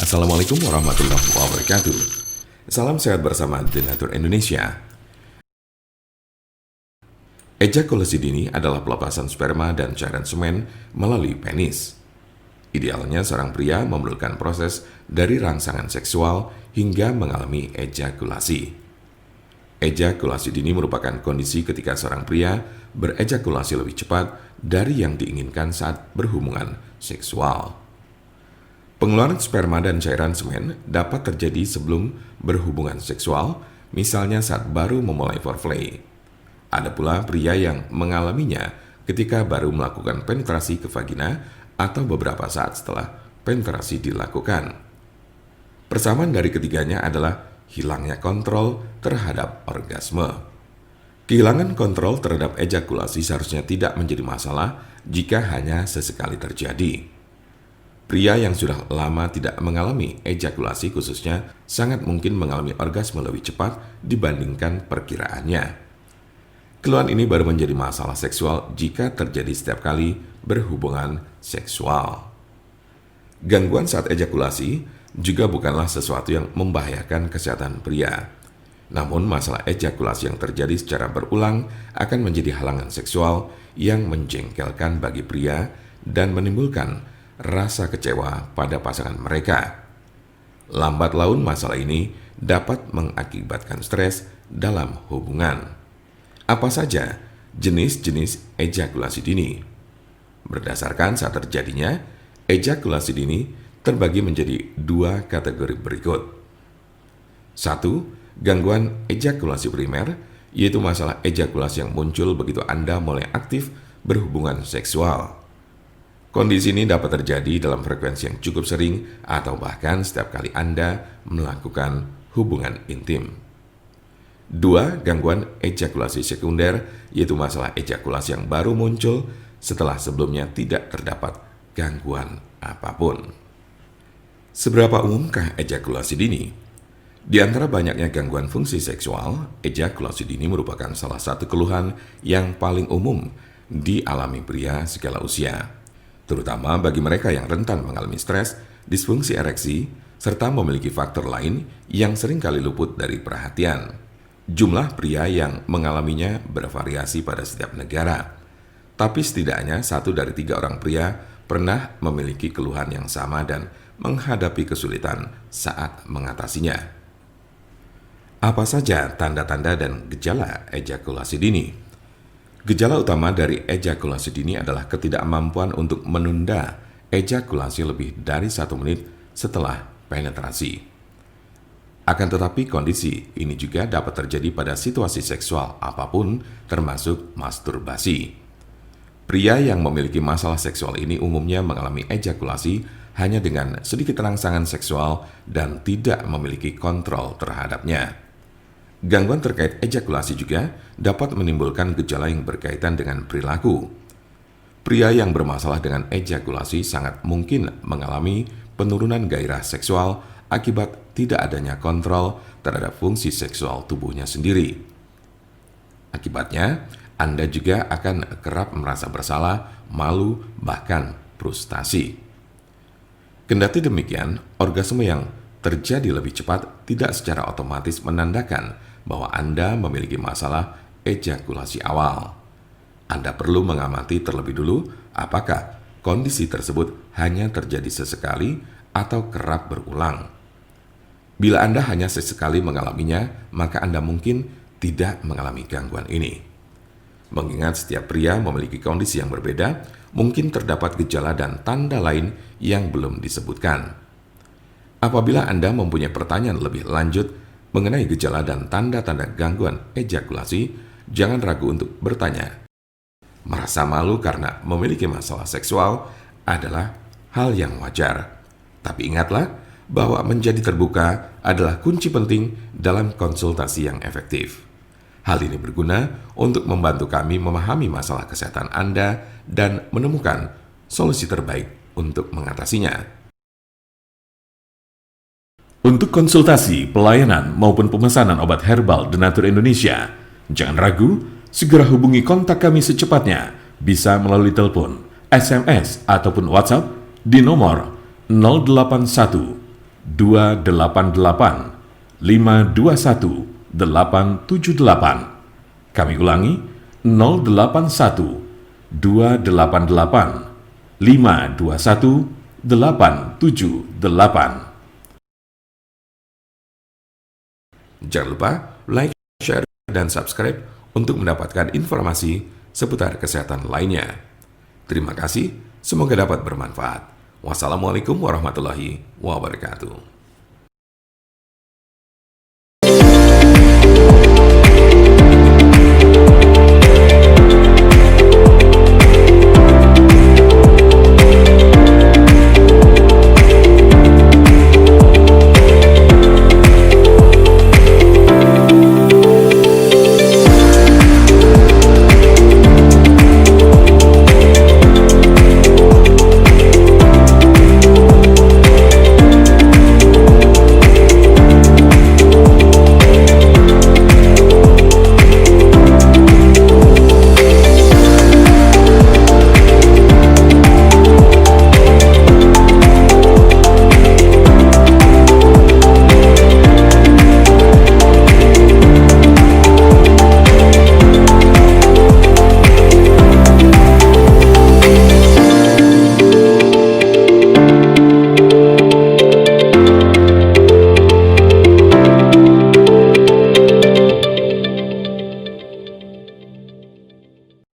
Assalamualaikum warahmatullahi wabarakatuh. Salam sehat bersama Denatur Indonesia. Ejakulasi dini adalah pelepasan sperma dan cairan semen melalui penis. Idealnya seorang pria memerlukan proses dari rangsangan seksual hingga mengalami ejakulasi. Ejakulasi dini merupakan kondisi ketika seorang pria berejakulasi lebih cepat dari yang diinginkan saat berhubungan seksual. Pengeluaran sperma dan cairan semen dapat terjadi sebelum berhubungan seksual, misalnya saat baru memulai foreplay. Ada pula pria yang mengalaminya ketika baru melakukan penetrasi ke vagina atau beberapa saat setelah penetrasi dilakukan. Persamaan dari ketiganya adalah hilangnya kontrol terhadap orgasme. Kehilangan kontrol terhadap ejakulasi seharusnya tidak menjadi masalah jika hanya sesekali terjadi. Pria yang sudah lama tidak mengalami ejakulasi khususnya sangat mungkin mengalami orgasme lebih cepat dibandingkan perkiraannya. Keluhan ini baru menjadi masalah seksual jika terjadi setiap kali berhubungan seksual. Gangguan saat ejakulasi juga bukanlah sesuatu yang membahayakan kesehatan pria. Namun masalah ejakulasi yang terjadi secara berulang akan menjadi halangan seksual yang menjengkelkan bagi pria dan menimbulkan rasa kecewa pada pasangan mereka. Lambat laun masalah ini dapat mengakibatkan stres dalam hubungan. Apa saja jenis-jenis ejakulasi dini? Berdasarkan saat terjadinya, ejakulasi dini terbagi menjadi dua kategori berikut. 1. Gangguan ejakulasi primer, yaitu masalah ejakulasi yang muncul begitu Anda mulai aktif berhubungan seksual. Kondisi ini dapat terjadi dalam frekuensi yang cukup sering atau bahkan setiap kali Anda melakukan hubungan intim. 2. Gangguan ejakulasi sekunder, yaitu masalah ejakulasi yang baru muncul setelah sebelumnya tidak terdapat gangguan apapun. Seberapa umumkah ejakulasi dini? Di antara banyaknya gangguan fungsi seksual, ejakulasi dini merupakan salah satu keluhan yang paling umum dialami pria segala usia, terutama bagi mereka yang rentan mengalami stres, disfungsi ereksi, serta memiliki faktor lain yang seringkali luput dari perhatian. Jumlah pria yang mengalaminya bervariasi pada setiap negara, tapi setidaknya 1 dari 3 orang pria pernah memiliki keluhan yang sama dan menghadapi kesulitan saat mengatasinya. Apa saja tanda-tanda dan gejala ejakulasi dini? Gejala utama dari ejakulasi dini adalah ketidakmampuan untuk menunda ejakulasi lebih dari 1 menit setelah penetrasi. Akan tetapi kondisi ini juga dapat terjadi pada situasi seksual apapun termasuk masturbasi. Pria yang memiliki masalah seksual ini umumnya mengalami ejakulasi hanya dengan sedikit rangsangan seksual dan tidak memiliki kontrol terhadapnya. Gangguan terkait ejakulasi juga dapat menimbulkan gejala yang berkaitan dengan perilaku. Pria yang bermasalah dengan ejakulasi sangat mungkin mengalami penurunan gairah seksual akibat tidak adanya kontrol terhadap fungsi seksual tubuhnya sendiri. Akibatnya, Anda juga akan kerap merasa bersalah, malu, bahkan frustasi. Kendati demikian, orgasme yang terjadi lebih cepat tidak secara otomatis menandakan bahwa Anda memiliki masalah ejakulasi awal. Anda perlu mengamati terlebih dulu apakah kondisi tersebut hanya terjadi sesekali atau kerap berulang. Bila Anda hanya sesekali mengalaminya, maka Anda mungkin tidak mengalami gangguan ini. Mengingat setiap pria memiliki kondisi yang berbeda, mungkin terdapat gejala dan tanda lain yang belum disebutkan. Apabila Anda mempunyai pertanyaan lebih lanjut mengenai gejala dan tanda-tanda gangguan ejakulasi, jangan ragu untuk bertanya. Merasa malu karena memiliki masalah seksual adalah hal yang wajar. Tapi ingatlah bahwa menjadi terbuka adalah kunci penting dalam konsultasi yang efektif. Hal ini berguna untuk membantu kami memahami masalah kesehatan Anda dan menemukan solusi terbaik untuk mengatasinya. Untuk konsultasi, pelayanan, maupun pemesanan obat herbal Denatur Indonesia, jangan ragu, segera hubungi kontak kami secepatnya, bisa melalui telepon, SMS, ataupun WhatsApp di nomor 081 521 878. Kami ulangi, 081 288 521 878. Jangan lupa like, share, dan subscribe untuk mendapatkan informasi seputar kesehatan lainnya. Terima kasih, semoga dapat bermanfaat. Wassalamualaikum warahmatullahi wabarakatuh.